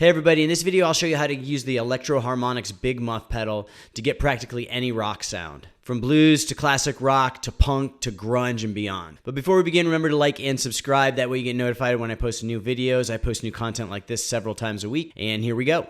Hey everybody, in this video I'll show you how to use the Electro Harmonics Big Muff pedal to get practically any rock sound. From blues to classic rock to punk to grunge and beyond. But before we begin, remember to like and subscribe. That way you get notified when I post new videos. I post new content like this several times a week. And here we go.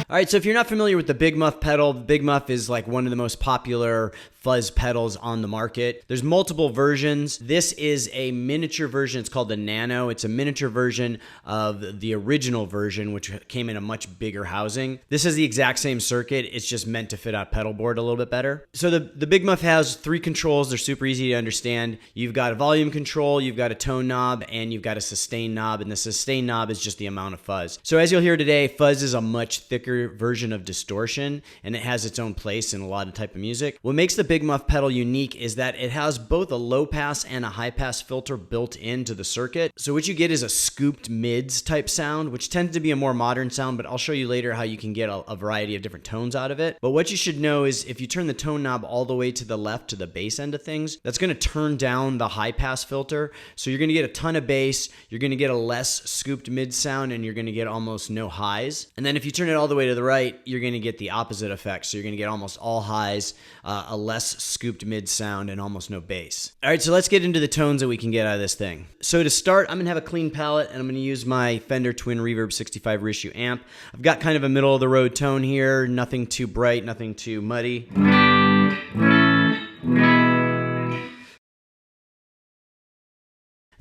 Alright, so if you're not familiar with the Big Muff pedal, Big Muff is like one of the most popular fuzz pedals on the market. There's multiple versions. This is a miniature version. It's called the Nano. It's a miniature version of the original version, which came in a much bigger housing. This is the exact same circuit. It's just meant to fit on pedal board a little bit better. So the Big Muff has three controls. They're super easy to understand. You've got a volume control, you've got a tone knob, and you've got a sustain knob. And the sustain knob is just the amount of fuzz. So as you'll hear today, fuzz is a much thicker version of distortion, and it has its own place in a lot of type of music. What makes the Big Muff pedal unique is that it has both a low pass and a high pass filter built into the circuit. So what you get is a scooped mids type sound, which tends to be a more modern sound, but I'll show you later how you can get a variety of different tones out of it. But what you should know is if you turn the tone knob all the way to the left to the bass end of things, that's going to turn down the high pass filter. So you're going to get a ton of bass, you're going to get a less scooped mid sound, and you're going to get almost no highs. And then if you turn it all the way to the right, you're going to get the opposite effect. So you're going to get almost all highs, a less scooped mid sound, and almost no bass. All right, so let's get into the tones that we can get out of this thing. So to start, I'm going to have a clean palette, and I'm going to use my Fender Twin Reverb 65 reissue amp. I've got kind of a middle of the road tone here, nothing too bright, nothing too muddy.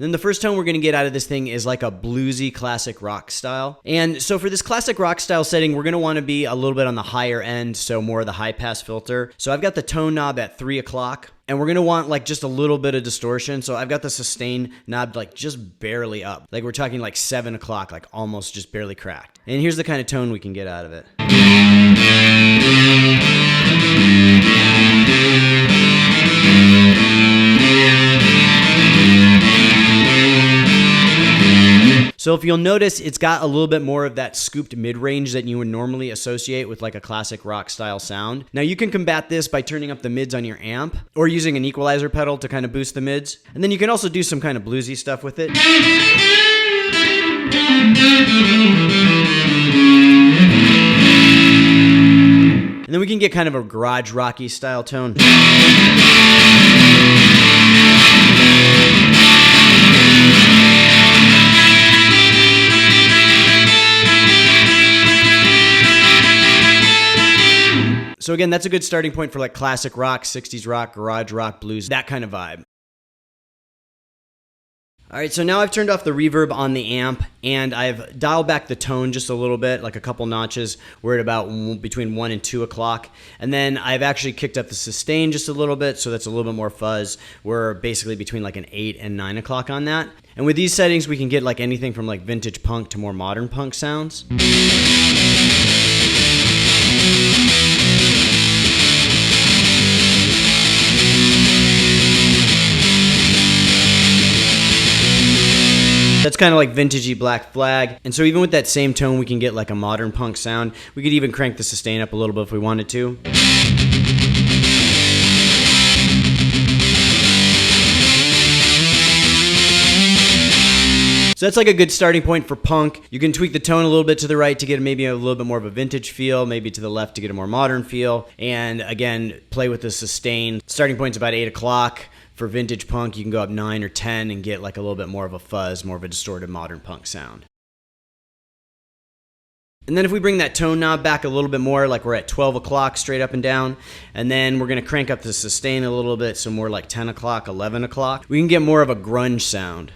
And then the first tone we're going to get out of this thing is like a bluesy classic rock style. And so for this classic rock style setting, we're going to want to be a little bit on the higher end, so more of the high pass filter. So I've got the tone knob at 3 o'clock. And we're going to want like just a little bit of distortion. So I've got the sustain knob like just barely up. Like we're talking like 7 o'clock, like almost just barely cracked. And here's the kind of tone we can get out of it. So if you'll notice, it's got a little bit more of that scooped mid-range that you would normally associate with like a classic rock style sound. Now you can combat this by turning up the mids on your amp or using an equalizer pedal to kind of boost the mids. And then you can also do some kind of bluesy stuff with it. And then we can get kind of a garage rocky style tone. So again, that's a good starting point for like classic rock, 60s rock, garage rock, blues, that kind of vibe. All right, so now I've turned off the reverb on the amp and I've dialed back the tone just a little bit, like a couple notches. We're at about between 1 and 2 o'clock. And then I've actually kicked up the sustain just a little bit, so that's a little bit more fuzz. We're basically between like an 8 and 9 o'clock on that. And with these settings, we can get like anything from like vintage punk to more modern punk sounds. That's kind of like vintagey Black Flag. And so even with that same tone, we can get like a modern punk sound. We could even crank the sustain up a little bit if we wanted to. So that's like a good starting point for punk. You can tweak the tone a little bit to the right to get maybe a little bit more of a vintage feel, maybe to the left to get a more modern feel. And again, play with the sustain. Starting point's about 8 o'clock. For vintage punk, you can go up 9 or 10 and get like a little bit more of a fuzz, more of a distorted modern punk sound. And then if we bring that tone knob back a little bit more, like we're at 12 o'clock straight up and down, and then we're going to crank up the sustain a little bit, so more like 10 o'clock, 11 o'clock, we can get more of a grunge sound.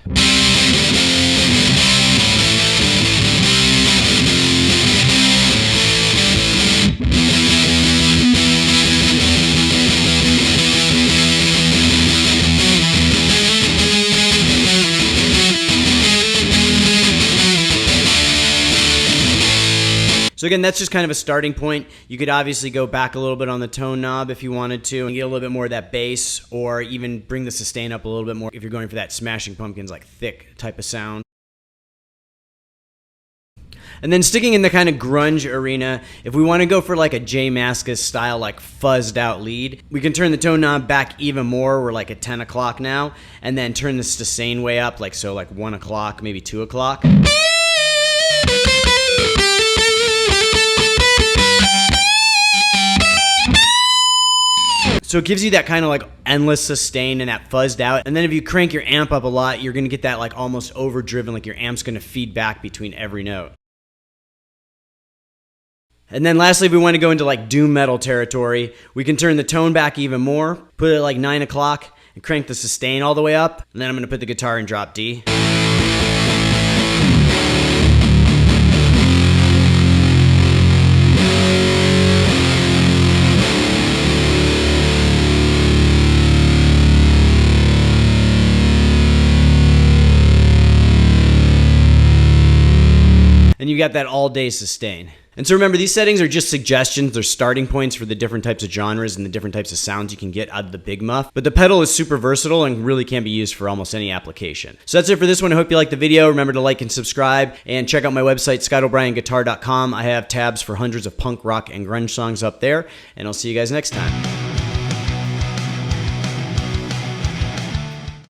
So again, that's just kind of a starting point. You could obviously go back a little bit on the tone knob if you wanted to and get a little bit more of that bass, or even bring the sustain up a little bit more if you're going for that Smashing Pumpkins like thick type of sound. And then sticking in the kind of grunge arena, if we want to go for like a J Mascis style, like fuzzed out lead, we can turn the tone knob back even more. We're like at 10 o'clock now, and then turn the sustain way up, like so, like 1 o'clock, maybe 2 o'clock. So it gives you that kind of like endless sustain and that fuzzed out. And then if you crank your amp up a lot, you're going to get that like almost overdriven, like your amp's going to feed back between every note. And then lastly, if we want to go into like doom metal territory, we can turn the tone back even more, put it at like 9 o'clock and crank the sustain all the way up. And then I'm going to put the guitar in drop D. And you got that all-day sustain. And so remember, these settings are just suggestions. They're starting points for the different types of genres and the different types of sounds you can get out of the Big Muff. But the pedal is super versatile and really can be used for almost any application. So that's it for this one. I hope you liked the video. Remember to like and subscribe, and check out my website, ScottO'BrienGuitar.com. I have tabs for hundreds of punk, rock, and grunge songs up there, and I'll see you guys next time.